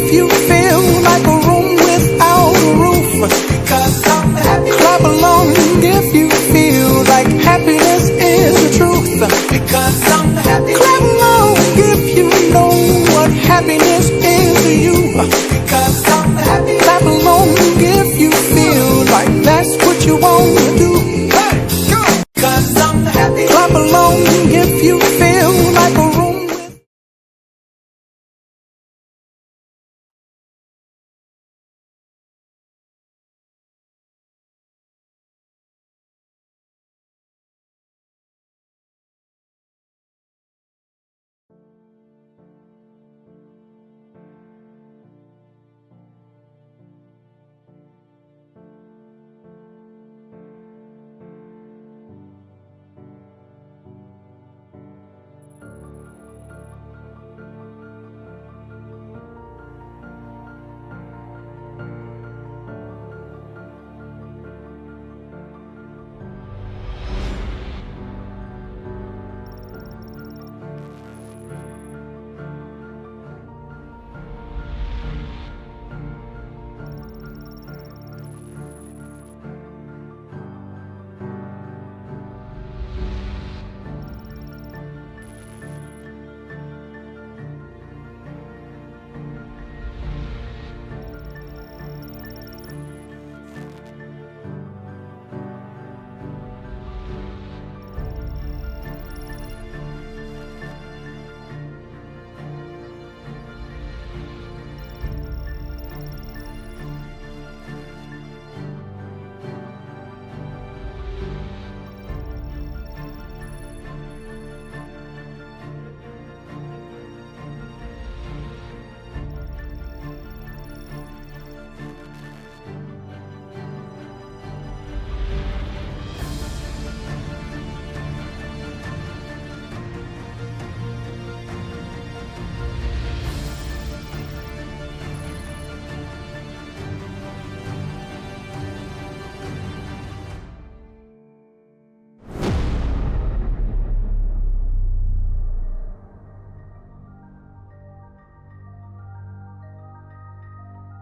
if you feel like a room without a roof. Because I'm happy. Clap along if you feel like happiness is the truth. Because I'm happy. Clap along if you know what happiness is to you. Because I'm happy. Clap along if you feel like that's what you want to do. Hey, go! Because I'm happy. Clap along if you feel like a room with...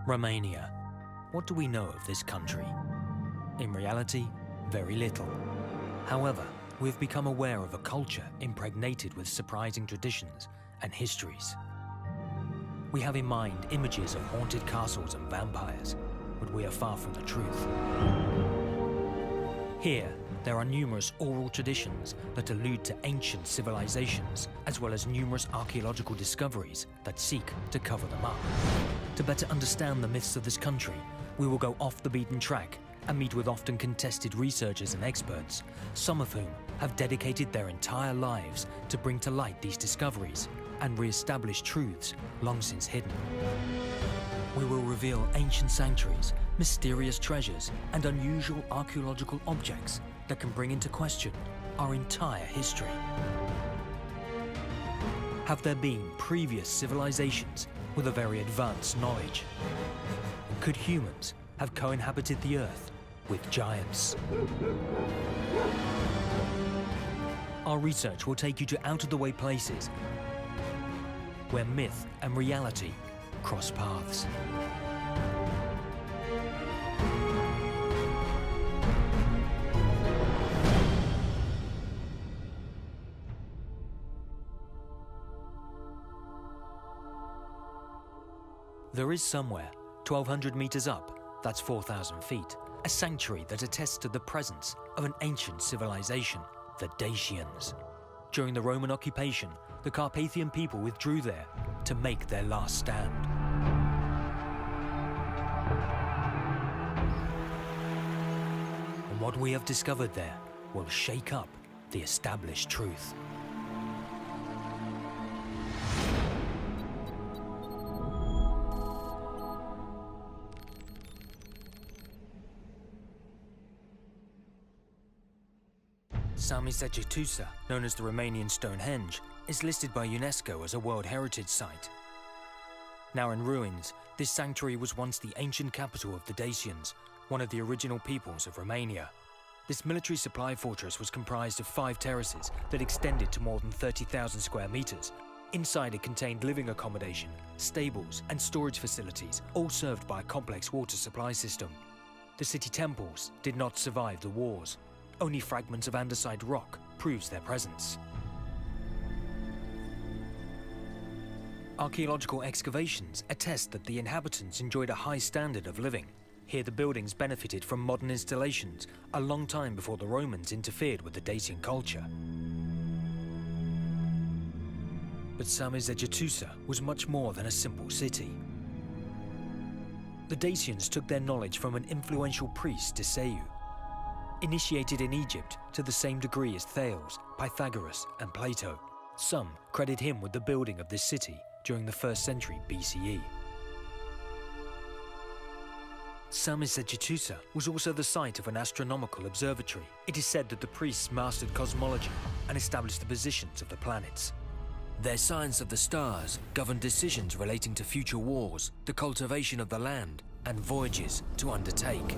Romania. What do we know of this country? In reality, very little. However, we've become aware of a culture impregnated with surprising traditions and histories. We have in mind images of haunted castles and vampires, but we are far from the truth. Here, there are numerous oral traditions that allude to ancient civilizations, as well as numerous archaeological discoveries that seek to cover them up. To better understand the myths of this country, we will go off the beaten track and meet with often contested researchers and experts, some of whom have dedicated their entire lives to bring to light these discoveries and re-establish truths long since hidden. We will reveal ancient sanctuaries, mysterious treasures, and unusual archaeological objects that can bring into question our entire history. Have there been previous civilizations with a very advanced knowledge? Could humans have co-inhabited the Earth with giants? Our research will take you to out-of-the-way places where myth and reality cross paths. There is somewhere, 1,200 meters up, that's 4,000 feet, a sanctuary that attests to the presence of an ancient civilization, the Dacians. During the Roman occupation, the Carpathian people withdrew there to make their last stand. And what we have discovered there will shake up the established truth. Sami Segetusa, known as the Romanian Stonehenge, is listed by UNESCO as a World Heritage Site. Now in ruins, this sanctuary was once the ancient capital of the Dacians, one of the original peoples of Romania. This military supply fortress was comprised of 5 terraces that extended to more than 30,000 square meters, Inside it contained living accommodation, stables and storage facilities, all served by a complex water supply system. The city temples did not survive the wars. Only fragments of andesite rock proves their presence. Archaeological excavations attest that the inhabitants enjoyed a high standard of living. Here the buildings benefited from modern installations a long time before the Romans interfered with the Dacian culture. But Samizejitusa was much more than a simple city. The Dacians took their knowledge from an influential priest, Tiseu. Initiated in Egypt to the same degree as Thales, Pythagoras and Plato, some credit him with the building of this city during the 1st century BCE. Samizejitusa was also the site of an astronomical observatory. It is said that the priests mastered cosmology and established the positions of the planets. Their science of the stars governed decisions relating to future wars, the cultivation of the land, and voyages to undertake.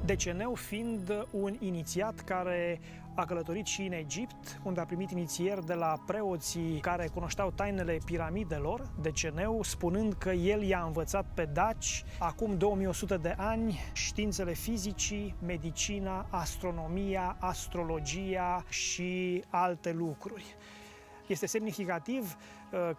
Deceneu fiind un inițiat care a călătorit și în Egipt, unde a primit inițieri de la preoții care cunoșteau tainele piramidelor, Deceneu, spunând că el i-a învățat pe daci, acum 2100 de ani, științele fizicii, medicina, astronomia, astrologia și alte lucruri. Este semnificativ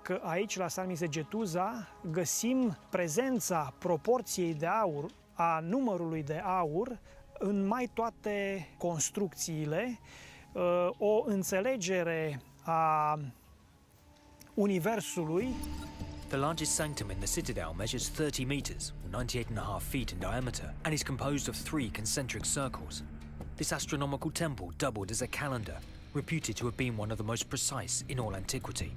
că aici, la Samizejitusa, găsim prezența proporției de aur, a numărului de aur, în mai toate construcțiile, o înțelegere a universului. The largest sanctum in the citadel measures 30 meters, or 98.5 feet in diameter, and is composed of 3 concentric circles. This astronomical temple doubled as a calendar, reputed to have been one of the most precise in all antiquity,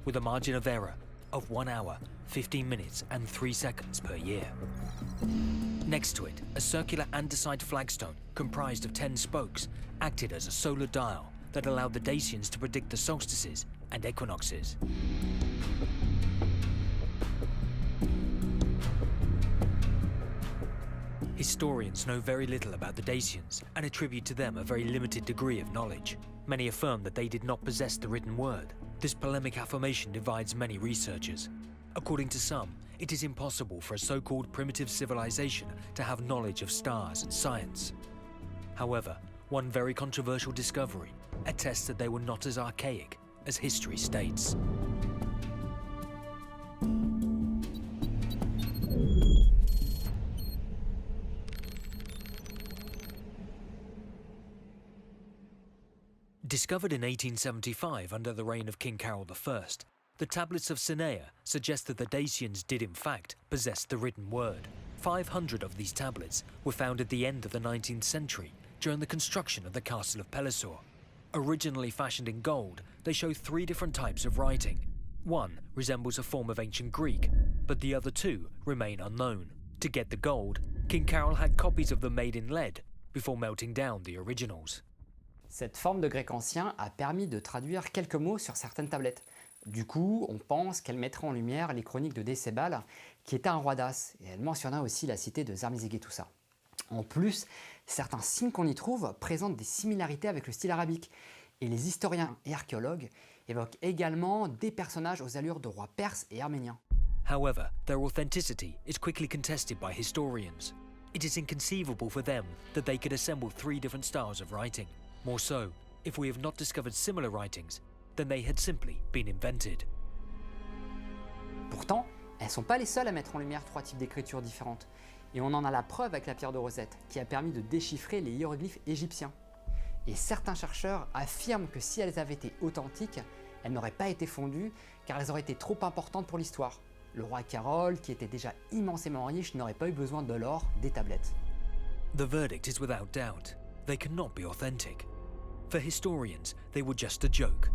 with a margin of error of 1 hour, 15 minutes and 3 seconds per year. Next to it, a circular andesite flagstone comprised of 10 spokes acted as a solar dial that allowed the Dacians to predict the solstices and equinoxes. Historians know very little about the Dacians and attribute to them a very limited degree of knowledge. Many affirm that they did not possess the written word. This polemic affirmation divides many researchers. According to some, it is impossible for a so-called primitive civilization to have knowledge of stars and science. However, one very controversial discovery attests that they were not as archaic as history states. Discovered in 1875 under the reign of King Carol I, the tablets of Cinea suggest that the Dacians did in fact possess the written word. 500 of these tablets were found at the end of the 19th century during the construction of the castle of Pelisor. Originally fashioned in gold, they show 3 different types of writing. One resembles a form of ancient Greek, but the other 2 remain unknown. To get the gold, King Carol had copies of them made in lead before melting down the originals. Cette forme de grec ancien a permis de traduire quelques mots sur certaines tablettes. Du coup, on pense qu'elle mettrait en lumière les chroniques de Décébal, qui était un roi dace, et elle mentionna aussi la cité de Samizejitusa. En plus, certains signes qu'on y trouve présentent des similarités avec le style arabique, et les historiens et archéologues évoquent également des personnages aux allures de rois perses et arméniens. However, their authenticity is quickly contested by historians. It is inconceivable for them that they could assemble 3 different styles of writing. More so, if we have not discovered similar writings, then they had simply been invented. Pourtant, elles ne sont pas les seules à mettre en lumière 3 types d'écritures différentes. Et on en a la preuve avec la pierre de Rosette, qui a permis de déchiffrer les hiéroglyphes égyptiens. Et certains chercheurs affirment que si elles avaient été authentiques, elles n'auraient pas été fondues, car elles auraient été trop importantes pour l'histoire. Le roi Carol, qui était déjà immensément riche, n'aurait pas eu besoin de l'or des tablettes. The verdict is without doubt. They cannot be authentic. For historians, they were just a joke.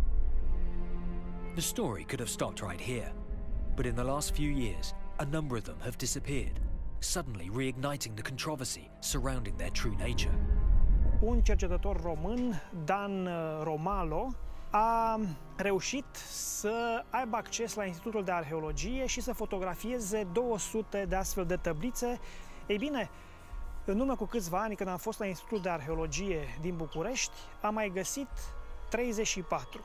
The story could have stopped right here, but in the last few years, a number of them have disappeared, suddenly reigniting the controversy surrounding their true nature. Un cercetător român, Dan Romalo, a reușit să aibă acces la Institutul de Arheologie și să fotografieze 200 de astfel de tablițe. Ei bine, în urmă cu câțiva ani, când am fost la Institutul de Arheologie din București, am mai găsit 34.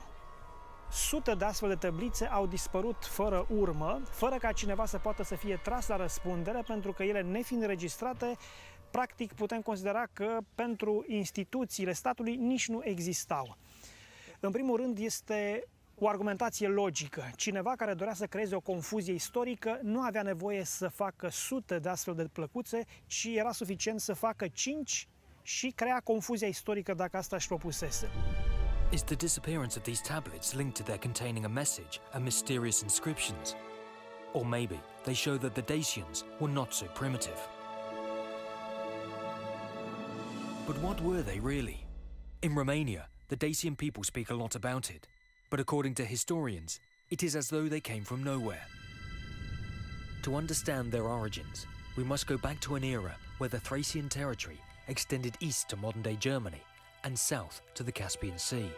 Sute de astfel de tăblițe au dispărut fără urmă, fără ca cineva să poată să fie tras la răspundere, pentru că ele, nefiind înregistrate, practic putem considera că pentru instituțiile statului nici nu existau. În primul rând, este o argumentație logică. Cineva care dorea să creeze o confuzie istorică nu avea nevoie să facă sute de astfel de plăcuțe, ci era suficient să facă 5 și crea confuzia istorică dacă asta își propusese. Is the disappearance of these tablets linked to their containing a message and mysterious inscriptions? Or maybe they show that the Dacians were not so primitive. But what were they really? In Romania, the Dacian people speak a lot about it, but according to historians, it is as though they came from nowhere. To understand their origins, we must go back to an era where the Thracian territory extended east to modern-day Germany and south to the Caspian Sea.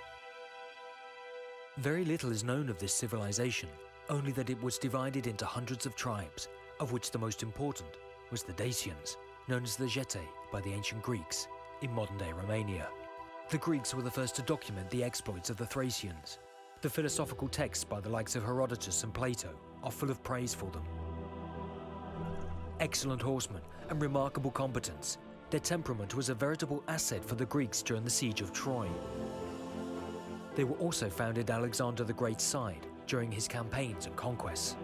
Very little is known of this civilization, only that it was divided into hundreds of tribes, of which the most important was the Dacians, known as the Getae by the ancient Greeks in modern-day Romania. The Greeks were the first to document the exploits of the Thracians. The philosophical texts by the likes of Herodotus and Plato are full of praise for them. Excellent horsemen and remarkable competence, their temperament was a veritable asset for the Greeks during the siege of Troy. They were also found at Alexander the Great's side during his campaigns and conquests.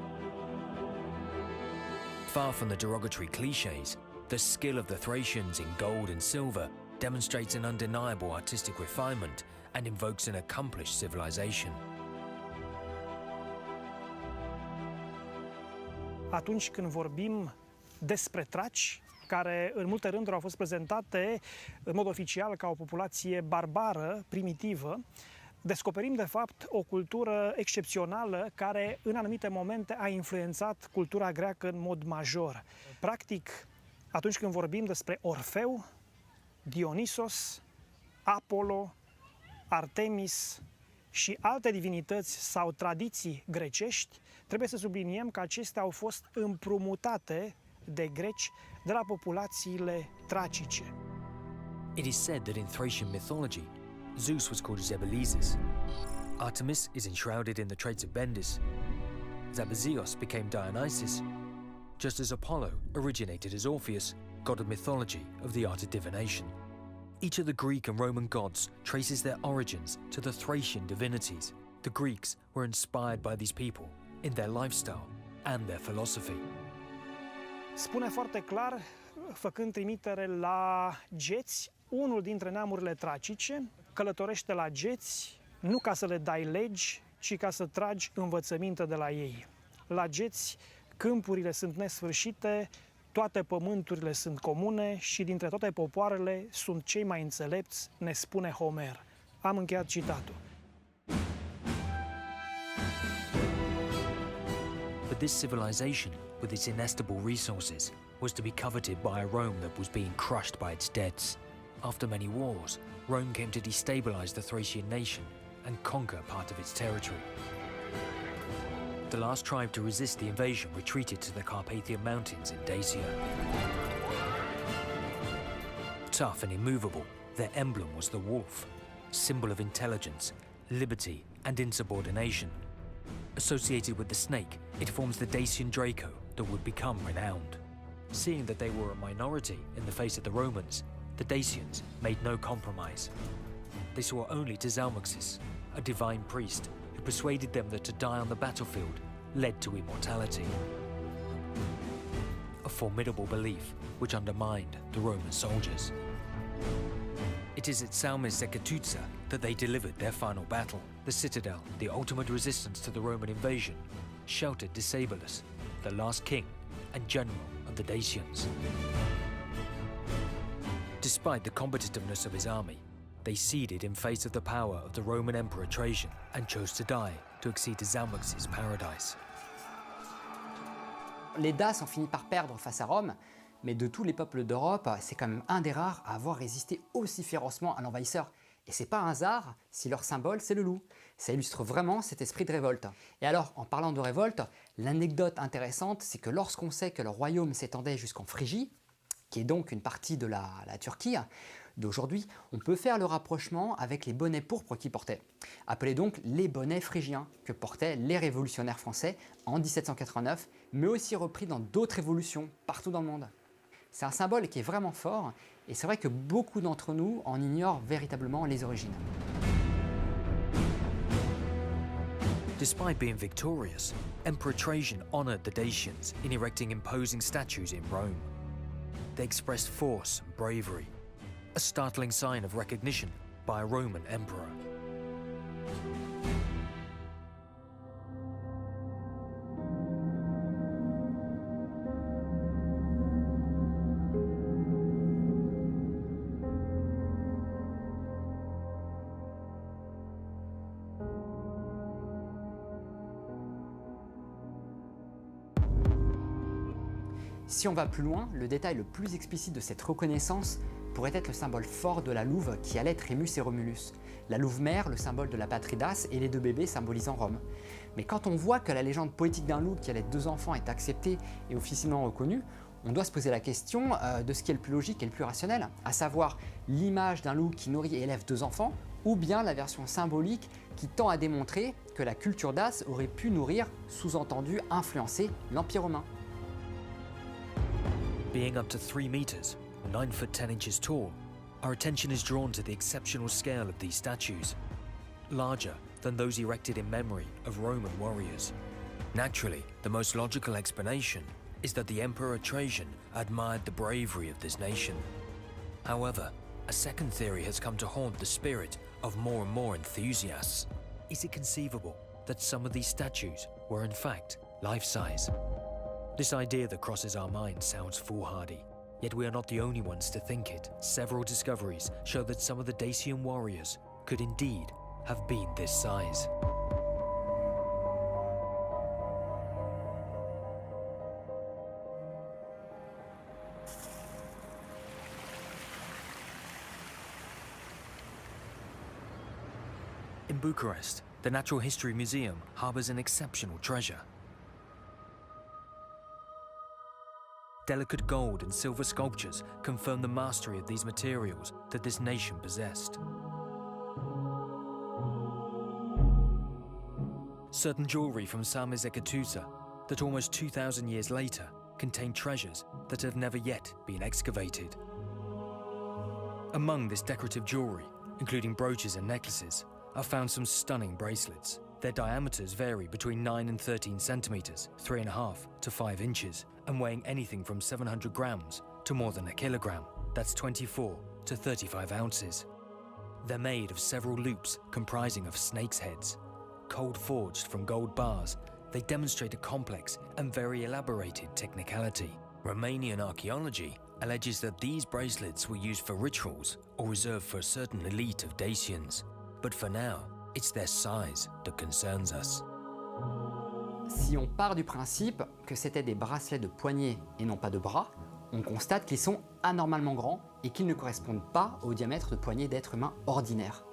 Far from the derogatory clichés, the skill of the Thracians in gold and silver demonstrates an undeniable artistic refinement and invokes an accomplished civilization. Atunci când vorbim despre traci, care în multe rânduri au fost prezentate în mod oficial ca o populație barbară, primitivă, descoperim de fapt o cultură excepțională care în anumite momente a influențat cultura greacă în mod major. Practic, atunci când vorbim despre Orfeu, Dionisos, Apollo, Artemis și alte divinități sau tradiții grecești, trebuie să subliniem că acestea au fost împrumutate de greci de la populațiile tracice. It is said that in Thracian mythology, Zeus was called Zebelizes. Artemis is enshrouded in the traits of Bendis. Zabazios became Dionysus, just as Apollo originated as Orpheus, god of mythology of the art of divination. Each of the Greek and Roman gods traces their origins to the Thracian divinities. The Greeks were inspired by these people in their lifestyle and their philosophy. Spune foarte clar, făcând trimitere la geți, unul dintre neamurile tracice călătorește la geți nu ca să le dai legi, ci ca să tragi învățăminte de la ei. La geți, câmpurile sunt nesfârșite, toate pământurile sunt comune și dintre toate popoarele sunt cei mai înțelepți, ne spune Homer. Am încheiat citatul. But this civilization, with its inestimable resources, was to be coveted by a Rome that was being crushed by its debts. After many wars, Rome came to destabilize the Thracian nation and conquer part of its territory. The last tribe to resist the invasion retreated to the Carpathian Mountains in Dacia. Tough and immovable, their emblem was the wolf, symbol of intelligence, liberty, and insubordination. Associated with the snake, it forms the Dacian Draco that would become renowned. Seeing that they were a minority in the face of the Romans, the Dacians made no compromise. They swore only to Zalmoxis, a divine priest who persuaded them that to die on the battlefield led to immortality. A formidable belief which undermined the Roman soldiers. It is at Salmis Secatuzza that they delivered their final battle. The citadel, the ultimate resistance to the Roman invasion, sheltered Decebalus, the last king and general of the Dacians. Despite the competitiveness of his army, they ceded in face of the power of the Roman Emperor Trajan and chose to die to accede to Zalmoxis' paradise. Les Daces ont fini par perdre face à Rome, mais de tous les peuples d'Europe, c'est quand même un des rares à avoir résisté aussi férocement à l'envahisseur. Et c'est pas un hasard si leur symbole c'est le loup. Ça illustre vraiment cet esprit de révolte. Et alors, en parlant de révolte, l'anecdote intéressante, c'est que lorsqu'on sait que le royaume s'étendait jusqu'en Phrygie, qui est donc une partie de la Turquie, d'aujourd'hui, on peut faire le rapprochement avec les bonnets pourpres qu'ils portaient, appelés donc les bonnets phrygiens que portaient les révolutionnaires français en 1789, mais aussi repris dans d'autres révolutions partout dans le monde. C'est un symbole qui est vraiment fort et c'est vrai que beaucoup d'entre nous en ignorent véritablement les origines. Despite being victorious, Emperor Trajan honored the Dacians in erecting imposing statues in Rome. They expressed force and bravery, a startling sign of recognition by a Roman emperor. Si on va plus loin, le détail le plus explicite de cette reconnaissance pourrait être le symbole fort de la louve qui allait être Rémus et Romulus. La louve mère, le symbole de la patrie d'As, et les deux bébés symbolisant Rome. Mais quand on voit que la légende poétique d'un loup qui allait deux enfants est acceptée et officiellement reconnue, on doit se poser la question de ce qui est le plus logique et le plus rationnel, à savoir l'image d'un loup qui nourrit et élève deux enfants, ou bien la version symbolique qui tend à démontrer que la culture d'As aurait pu nourrir, sous-entendu influencer, l'Empire romain. Being up to 3 meters, or 9 foot 10 inches tall, our attention is drawn to the exceptional scale of these statues, larger than those erected in memory of Roman warriors. Naturally, the most logical explanation is that the Emperor Trajan admired the bravery of this nation. However, a second theory has come to haunt the spirit of more and more enthusiasts. Is it conceivable that some of these statues were in fact life-size? This idea that crosses our minds sounds foolhardy, yet we are not the only ones to think it. Several discoveries show that some of the Dacian warriors could indeed have been this size. In Bucharest, the Natural History Museum harbors an exceptional treasure. Delicate gold and silver sculptures confirm the mastery of these materials that this nation possessed. Certain jewelry from Samizekatusa that almost 2,000 years later contain treasures that have never yet been excavated. Among this decorative jewelry, including brooches and necklaces, are found some stunning bracelets. Their diameters vary between 9 and 13 centimeters, 3.5 to 5 inches, and weighing anything from 700 grams to more than a kilogram. That's 24 to 35 ounces. They're made of several loops comprising of snakes' heads. Cold forged from gold bars, they demonstrate a complex and very elaborated technicality. Romanian archaeology alleges that these bracelets were used for rituals or reserved for a certain elite of Dacians. But for now, it's their size that concerns us. Si on part du principe que c'était des bracelets de poignets et non pas de bras, on constate qu'ils sont anormalement grands et qu'ils ne correspondent pas au diamètre de poignets d'êtres humains ordinaires.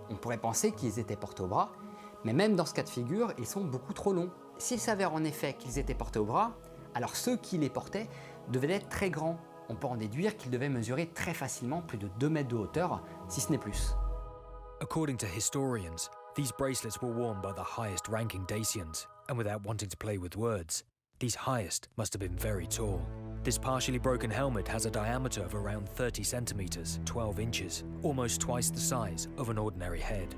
On pourrait penser qu'ils étaient portés au bras, mais même dans ce cas de figure, ils sont beaucoup trop longs. S'il s'avère en effet qu'ils étaient portés au bras, alors ceux qui les portaient devaient être très grands. On peut en déduire qu'ils devaient mesurer très facilement plus de 2 mètres de hauteur, si ce n'est plus. According to historians, these bracelets were worn by the highest-ranking Dacians, and without wanting to play with words, these highest must have been very tall. This partially broken helmet has a diameter of around 30 centimeters, 12 inches, almost twice the size of an ordinary head.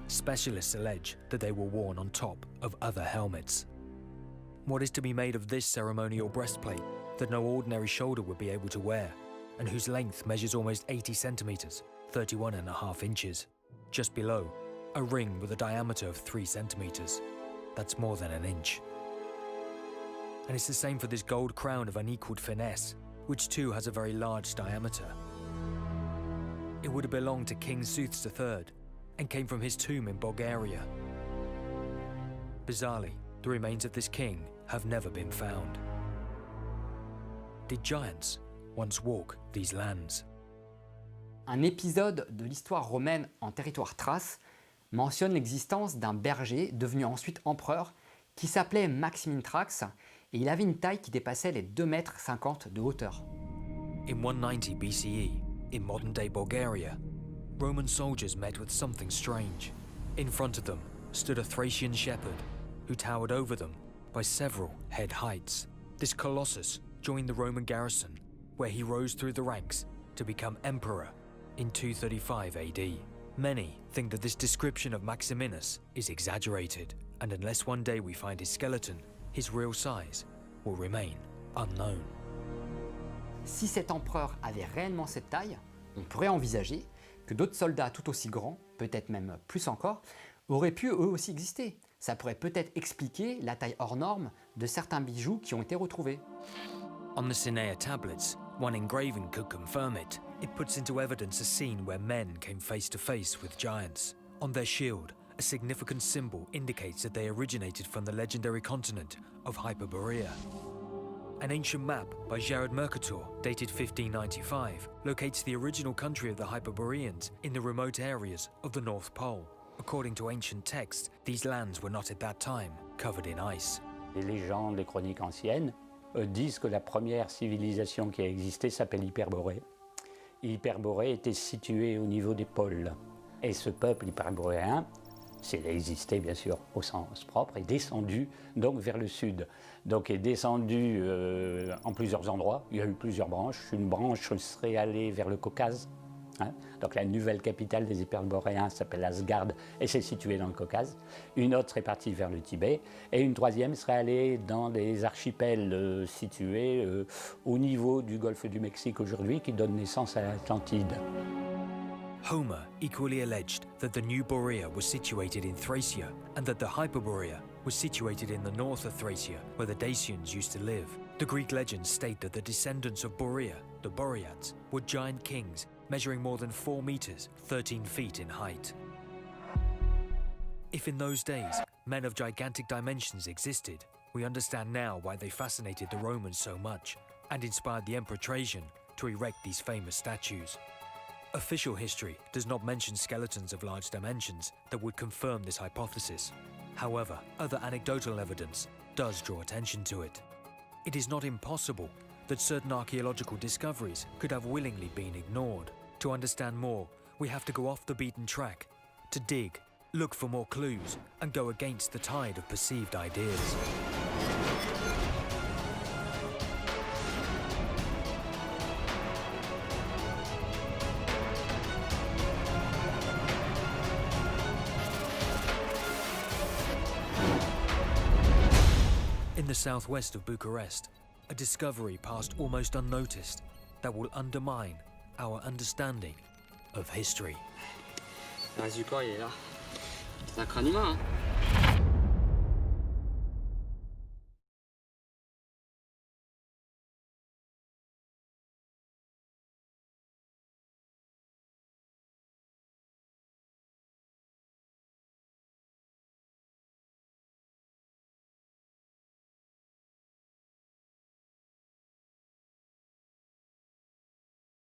Specialists allege that they were worn on top of other helmets. What is to be made of this ceremonial breastplate that no ordinary shoulder would be able to wear, and whose length measures almost 80 centimeters, 31.5 inches? Just below, a ring with a diameter of 3 centimeters. That's more than an inch. And it's the same for this gold crown of unequaled finesse, which too has a very large diameter. It would have belonged to King Sooths III and came from his tomb in Bulgaria. Bizarrely, the remains of this king have never been found. Did giants once walk these lands? Un épisode de l'histoire romaine en territoire thrace mentionne l'existence d'un berger devenu ensuite empereur qui s'appelait Maximin Thrax et il avait une taille qui dépassait les 2,50 m de hauteur. In 190 BCE, in modern-day Bulgaria, Roman soldiers met with something strange. In front of them stood a Thracian shepherd who towered over them by several head heights. This colossus joined the Roman garrison, where he rose through the ranks to become emperor in 235 AD. Many think that this description of Maximinus is exaggerated, and unless one day we find his skeleton, his real size will remain unknown. Si cet empereur avait réellement cette taille, on pourrait envisager que d'autres soldats tout aussi grands, peut-être même plus encore, auraient pu eux aussi exister. Ça pourrait peut-être expliquer la taille hors norme de certains bijoux qui ont été retrouvés. On the Sinea tablets, one engraving could confirm it. It puts into evidence a scene where men came face to face with giants. On their shield, a significant symbol indicates that they originated from the legendary continent of Hyperborea. An ancient map by Jared Mercator, dated 1595, locates the original country of the Hyperboreans in the remote areas of the North Pole. According to ancient texts, these lands were not at that time covered in ice. Les légendes, les chroniques anciennes disent que la première civilisation qui a existé s'appelle Hyperborée. Hyperborée était située au niveau des pôles. Et ce peuple hyperboréen, s'il a existé bien sûr au sens propre, est descendu donc vers le sud. Donc est descendu en plusieurs endroits. Il y a eu plusieurs branches. Une branche serait allée vers le Caucase. Donc la nouvelle capitale des Hyperboréens s'appelle Asgard et c'est situé dans le Caucase. Une autre serait partie vers le Tibet et une troisième serait allée dans des archipels situés au niveau du golfe du Mexique aujourd'hui qui donne naissance à l'Atlantide. Homer equally alleged that the New Borea was situated in Thracia and that the Hyperborea was situated in the north of Thracia, where the Dacians used to live. The Greek legends state that the descendants of Borea, the Boreads, were giant kings measuring more than 4 meters, 13 feet in height. If in those days men of gigantic dimensions existed, we understand now why they fascinated the Romans so much and inspired the Emperor Trajan to erect these famous statues. Official history does not mention skeletons of large dimensions that would confirm this hypothesis. However, other anecdotal evidence does draw attention to it. It is not impossible that certain archaeological discoveries could have willingly been ignored. To understand more, we have to go off the beaten track, to dig, look for more clues, and go against the tide of perceived ideas. In the southwest of Bucharest, a discovery passed almost unnoticed that will undermine our understanding of history. Le reste du corps, il est là. C'est un crâne humain, hein.